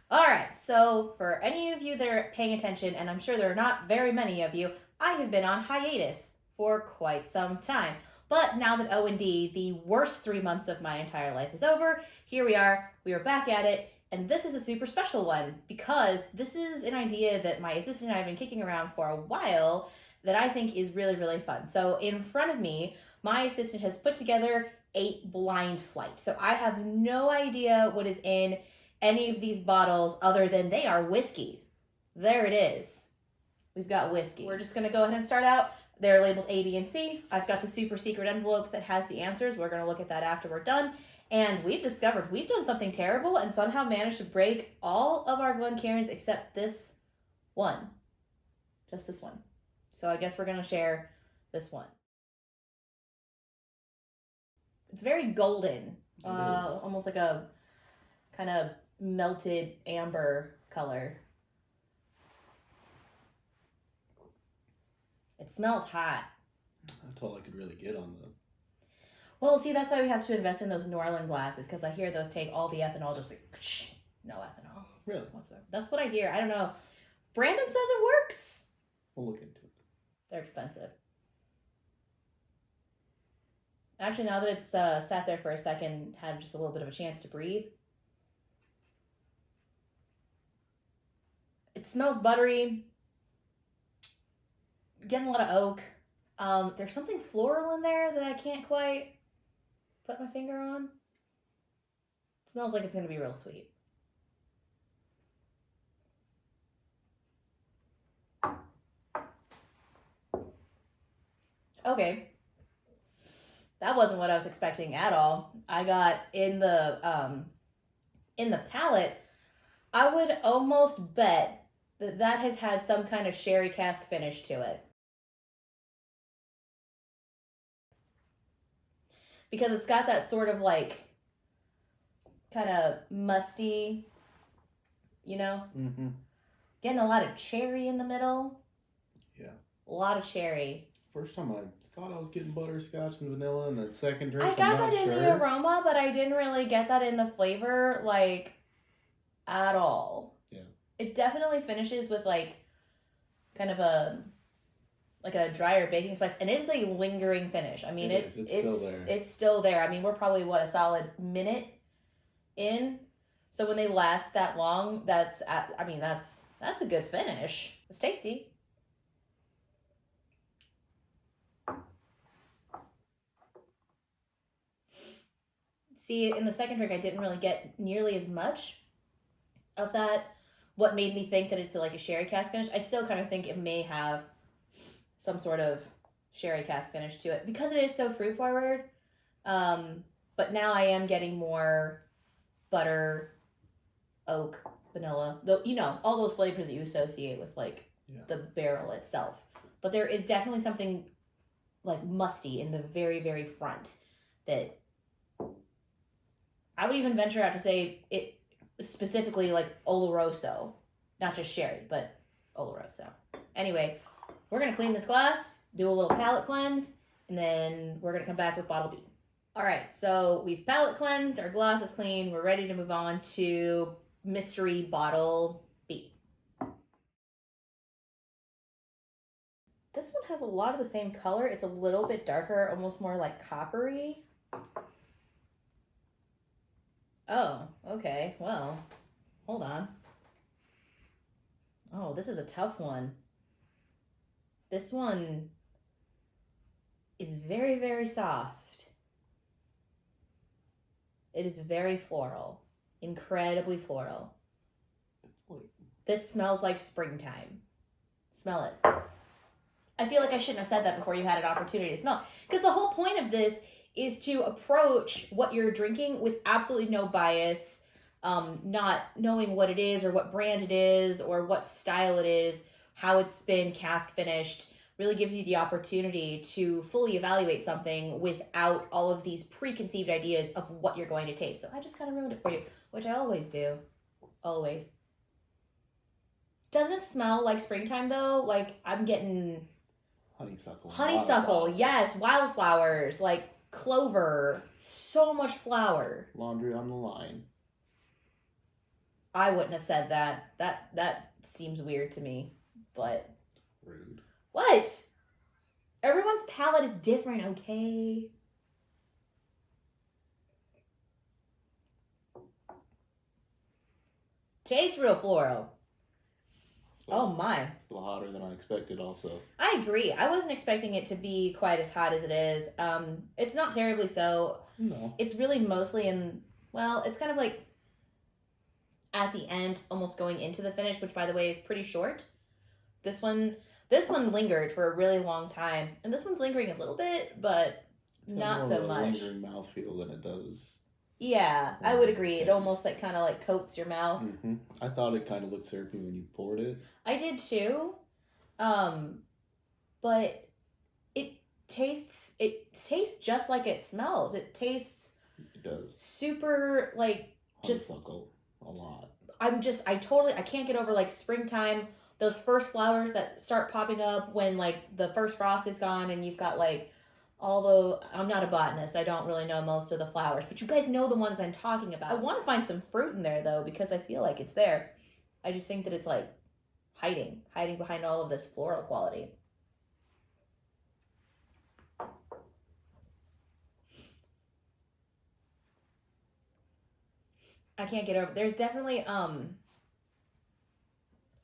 All right, so for any of you that are paying attention, and I'm sure there are not very many of you, I have been on hiatus for quite some time. But now that O&D, the worst 3 months of my entire life, is over, here we are back at it, and this is a super special one because this is an idea that my assistant and I have been kicking around for a while that I think is really, really fun. So in front of me, my assistant has put together a blind flight. So I have no idea what is in any of these bottles other than they are whiskey. There it is. We've got whiskey. We're just going to go ahead and start out. They're labeled A, B, and C. I've got the super secret envelope that has the answers. We're going to look at that after we're done. And we've discovered we've done something terrible and somehow managed to break all of our Glencairns except this one. Just this one. So I guess we're going to share this one. It's very golden. Almost like a kind of melted amber color. It smells hot. That's all I could really get on the... Well, see, that's why we have to invest in those New Orleans glasses, because I hear those take all the ethanol, just like, no ethanol. Really? Whatsoever. That's what I hear. I don't know. Brandon says it works. We'll look into it. They're expensive. Actually, now that it's sat there for a second, had just a little bit of a chance to breathe. It smells buttery. Getting a lot of oak. There's something floral in there that I can't quite put my finger on. It smells like it's going to be real sweet. Okay. That wasn't what I was expecting at all. I got in the palate, I would almost bet that has had some kind of sherry cask finish to it. Because it's got that sort of like kind of musty, you know? Mm-hmm. Getting a lot of cherry in the middle. Yeah. A lot of cherry. First time I thought I was getting butterscotch and vanilla, and then second drink, I got that in the aroma, but I didn't really get that in the flavor, like, at all. Yeah. It definitely finishes with, like, kind of a drier baking spice, and it is a lingering finish. I mean, it's still there. It's still there. I mean, we're probably, a solid minute in? So when they last that long, that's a good finish. It's tasty. See, in the second drink, I didn't really get nearly as much of that. What made me think that it's like a sherry cask finish? I still kind of think it may have some sort of sherry cask finish to it because it is so fruit forward. But now I am getting more butter, oak, vanilla, though, all those flavors that you associate with the barrel itself. But there is definitely something like musty in the very, very front that I would even venture out to say it specifically like Oloroso, not just sherry, but Oloroso. Anyway, we're going to clean this glass, do a little palate cleanse, and then we're going to come back with bottle B. All right, so we've palate cleansed, our glass is clean, we're ready to move on to mystery bottle B. This one has a lot of the same color. It's a little bit darker, almost more like coppery. Oh, okay, well, hold on. Oh, this is a tough one. This one is very, very soft. It is very floral. Incredibly floral. This smells like springtime. Smell it. I feel like I shouldn't have said that before you had an opportunity to smell it. Because the whole point of this is to approach what you're drinking with absolutely no bias, not knowing what it is or what brand it is or what style it is, how it's been cask finished. Really gives you the opportunity to fully evaluate something without all of these preconceived ideas of what you're going to taste. So I just kind of ruined it for you, which I always do. Always. Doesn't it smell like springtime though? Like I'm getting honeysuckle. Honeysuckle, yes, wildflowers, like clover, so much flower. Laundry on the line. I wouldn't have said that. That seems weird to me. But Rude. what? Everyone's palate is different, okay? Tastes real floral. So, Oh my. It's a little hotter than I expected also. I agree. I wasn't expecting it to be quite as hot as it is. It's not terribly so. No. It's really mostly in, well, it's kind of like at the end, almost going into the finish, which by the way is pretty short. This one lingered for a really long time, and this one's lingering a little bit, but not so much. Lingering mouthfeel than it does. Yeah, I would agree. It almost like kind of like coats your mouth. Mm-hmm. I thought it kind of looked syrupy when you poured it. I did too, but it tastes just like it smells. It tastes. It does. Super like just honeysuckle a lot. I can't get over like springtime. Those first flowers that start popping up when like the first frost is gone and you've got like although I'm not a botanist, I don't really know most of the flowers, but you guys know the ones I'm talking about. I want to find some fruit in there though because I feel like it's there. I just think that it's like hiding behind all of this floral quality. I can't get over. There's definitely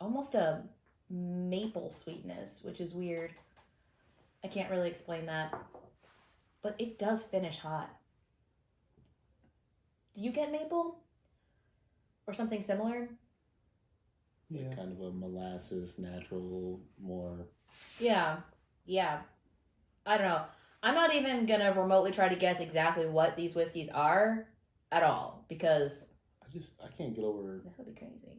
almost a maple sweetness, which is weird. I can't really explain that. But it does finish hot. Do you get maple? Or something similar? Yeah. Like kind of a molasses, natural, more... Yeah. I don't know. I'm not even going to remotely try to guess exactly what these whiskeys are at all, because... I can't get over... That would be crazy.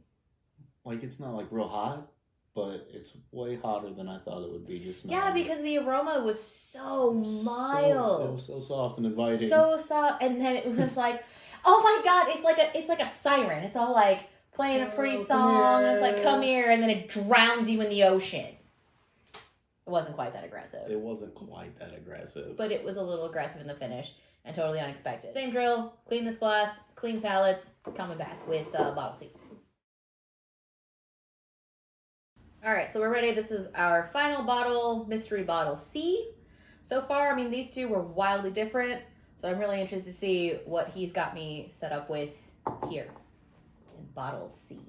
Like, it's not, like, real hot, but it's way hotter than I thought it would be just now. Yeah, because the aroma was so mild. It was so soft and inviting. So soft, and then it was like, oh my god, it's like a siren. It's all like playing a pretty song. And it's like, come here, and then it drowns you in the ocean. It wasn't quite that aggressive. It wasn't quite that aggressive. But it was a little aggressive in the finish and totally unexpected. Same drill, clean this glass, clean palettes, coming back with bottle C. Alright, so we're ready. This is our final bottle, mystery bottle C. So far, I mean, these two were wildly different, so I'm really interested to see what he's got me set up with here in bottle C.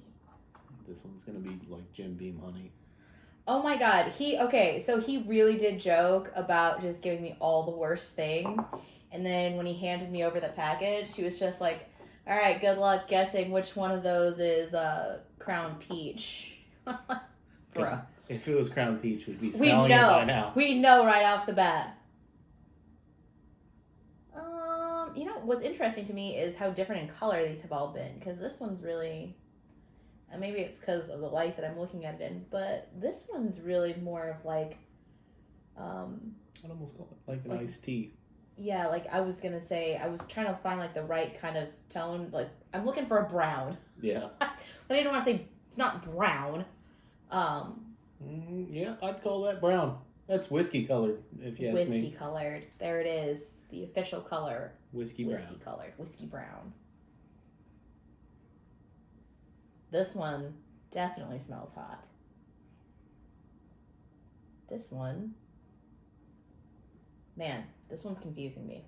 This one's gonna be like Jim Beam honey. Oh my god, so he really did joke about just giving me all the worst things, and then when he handed me over the package, he was just like, alright, good luck guessing which one of those is Crown Peach. Bruh. If it was Crown Peach, we'd be smelling it by now. We know right off the bat. You know, what's interesting to me is how different in color these have all been, because this one's really, and maybe it's because of the light that I'm looking at it in, but this one's really more of like, I'd almost call it like an iced tea. Yeah, like I was gonna say, I was trying to find like the right kind of tone, like I'm looking for a brown. Yeah. But I didn't want to say it's not brown. Yeah, I'd call that brown. That's whiskey colored, if you ask me. Whiskey colored. There it is. The official color. Whiskey brown. Whiskey colored. Whiskey brown. This one definitely smells hot. This one, man, this one's confusing me.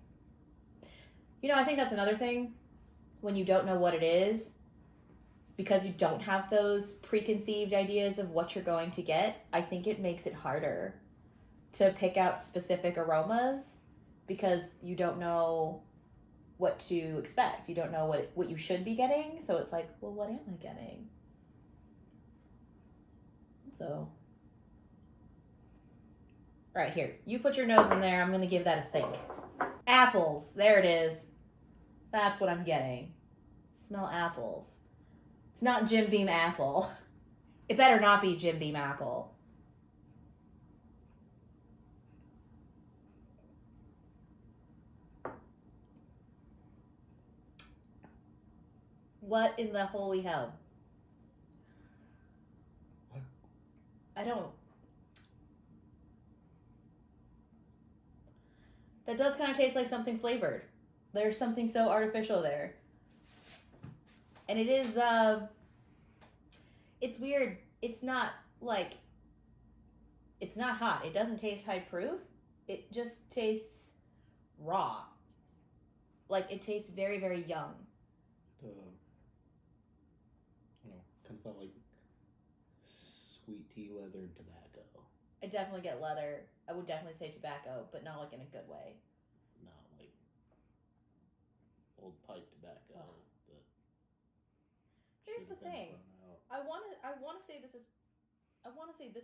You know, I think that's another thing. When you don't know what it is, because you don't have those preconceived ideas of what you're going to get, I think it makes it harder to pick out specific aromas because you don't know what to expect. You don't know what you should be getting. So it's like, well, what am I getting? So, all right, here. You put your nose in there. I'm going to give that a think. Apples. There it is. That's what I'm getting. Smell apples. It's not Jim Beam apple. It better not be Jim Beam apple. What in the holy hell? What? I don't. That does kind of taste like something flavored. There's something so artificial there. And it is, It's weird. It's not like it's not hot. It doesn't taste high proof. It just tastes raw. Like it tastes very, very young. I don't know, kind of felt like sweet tea, leather, and tobacco. I definitely get leather. I would definitely say tobacco, but not like in a good way. Not like old pipe tobacco. Ugh. That Here's should the have been thing. thrown out. I want to say this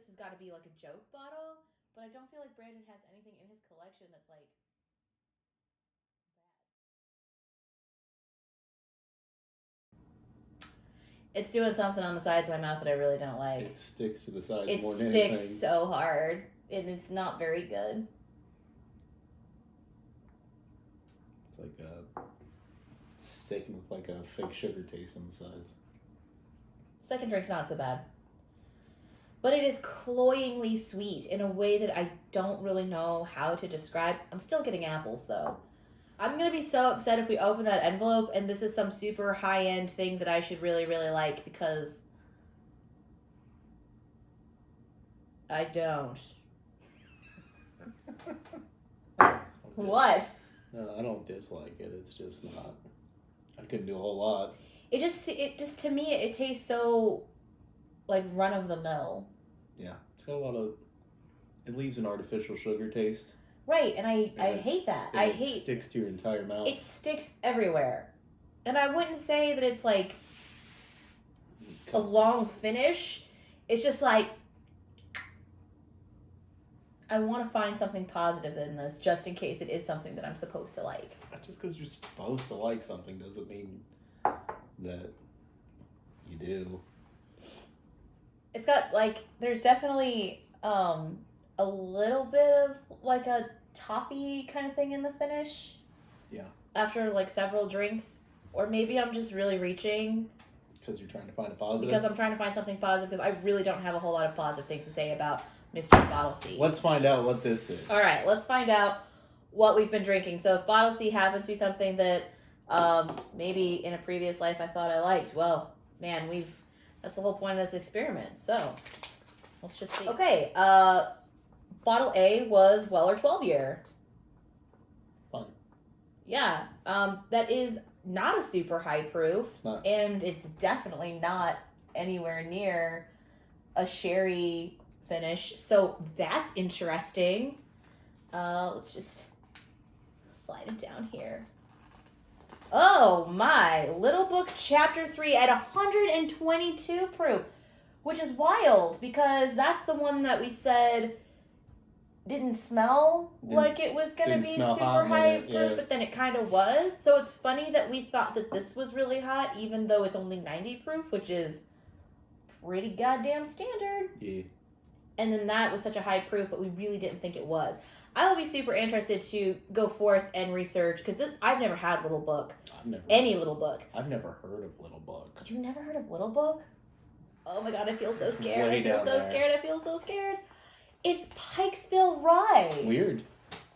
has got to be like a joke bottle, but I don't feel like Brandon has anything in his collection that's like it's doing something on the sides of my mouth that I really don't like. It sticks to the sides It more than sticks anything. so hard, and it's not very good. It's like sticking with like a fake sugar taste on the sides. Second drink's not so bad. But it is cloyingly sweet in a way that I don't really know how to describe. I'm still getting apples, though. I'm going to be so upset if we open that envelope and this is some super high-end thing that I should really, really like, because I don't. What? No, I don't dislike it. It's just not. I couldn't do a whole lot. It just to me it tastes so like run of the mill. Yeah, it's got a lot of. It leaves an artificial sugar taste. Right, and I hate that. I hate it sticks to your entire mouth. it sticks everywhere, and I wouldn't say that it's like a long finish. It's just like I want to find something positive in this, just in case it is something that I'm supposed to like. Just because you're supposed to like something doesn't mean that you do. It's got like there's definitely a little bit of like a toffee kind of thing in the finish. Yeah. After like several drinks, or maybe I'm just really reaching. Because you're trying to find a positive. Because I'm trying to find something positive. Because I really don't have a whole lot of positive things to say about Mr. Bottle C. Let's find out what this is. All right, let's find out what we've been drinking. So if Bottle C happens to be something that maybe in a previous life I thought I liked, well, man, that's the whole point of this experiment. So let's just see. Okay, Bottle A was Weller 12 year. Fun. Yeah, that is not a super high proof, and it's definitely not anywhere near a sherry finish. So that's interesting. Let's just slide it down here. Oh my, Little Book Chapter 3 at 122 proof, which is wild because that's the one that we said didn't smell like it was going to be super high proof, but then it kind of was. So it's funny that we thought that this was really hot, even though it's only 90 proof, which is pretty goddamn standard. Yeah. And then that was such a high proof, but we really didn't think it was. I will be super interested to go forth and research, because I've never had Little Book. Any Little Book. I've never heard of Little Book. You've never heard of Little Book? Oh my god, I feel so scared. I feel so scared. It's Pikesville Rye. Weird.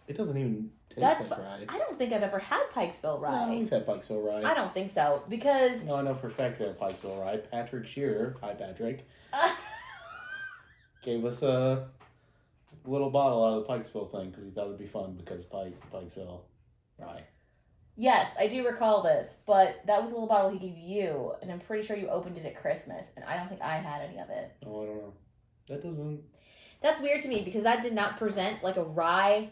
It doesn't even taste like rye. I don't think I've ever had Pikesville Rye. No, we've had Pikesville Rye. I don't think so, because... No, I know for a fact that Pikesville Rye. Patrick Shearer, hi Patrick, gave us a little bottle out of the Pikesville thing because he thought it would be fun because Pikesville Rye. Yes, I do recall this, but that was a little bottle he gave you, and I'm pretty sure you opened it at Christmas, and I don't think I had any of it. Oh, I don't know. That doesn't... That's weird to me because that did not present like a rye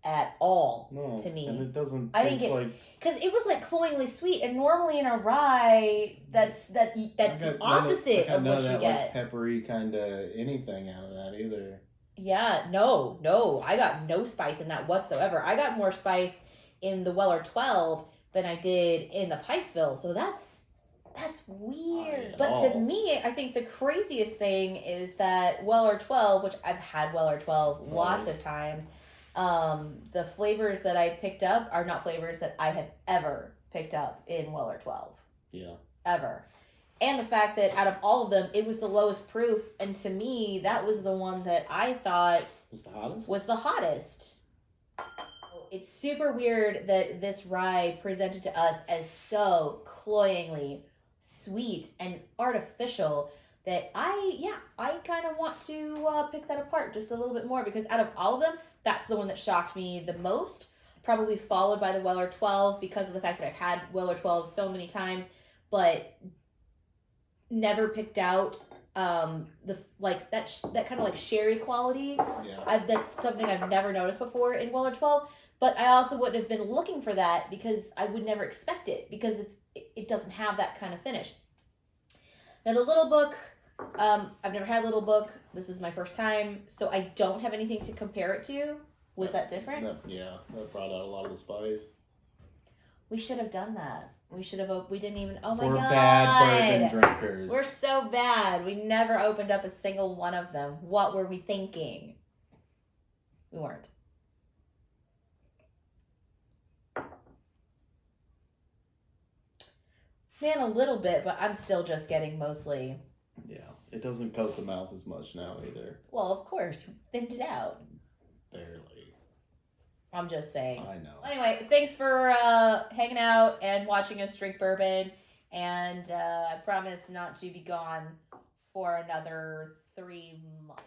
at all to me. And it doesn't I didn't get because it was like cloyingly sweet, and normally in a rye, that's the opposite of what you get. Like peppery kind of anything out of that either. Yeah, no, I got no spice in that whatsoever. I got more spice in the Weller 12 than I did in the Pikesville, so that's weird. But to me, I think the craziest thing is that Weller 12, which I've had Weller 12 lots of times, the flavors that I picked up are not flavors that I have ever picked up in Weller 12. Yeah. Ever. And the fact that out of all of them, it was the lowest proof, and to me, that was the one that I thought was the hottest. It's super weird that this rye presented to us as so cloyingly sweet and artificial that I kind of want to pick that apart just a little bit more, because out of all of them, that's the one that shocked me the most. Probably followed by the Weller 12 because of the fact that I've had Weller 12 so many times, but never picked out the like that kind of like sherry quality. Yeah. That's something I've never noticed before in Weller 12. But I also wouldn't have been looking for that because I would never expect it, because it doesn't have that kind of finish. Now the Little Book, I've never had Little Book. This is my first time, so I don't have anything to compare it to. Was that different? That brought out a lot of the spice. We should have done that. We should have. We didn't even. Oh my We're god! bad bourbon drinkers. We're so bad. We never opened up a single one of them. What were we thinking? We weren't. Man, a little bit, but I'm still just getting mostly. Yeah, it doesn't coat the mouth as much now either. Well, of course, you thinned it out. Barely. I'm just saying. I know. Anyway, thanks for hanging out and watching us drink bourbon. And I promise not to be gone for another 3 months.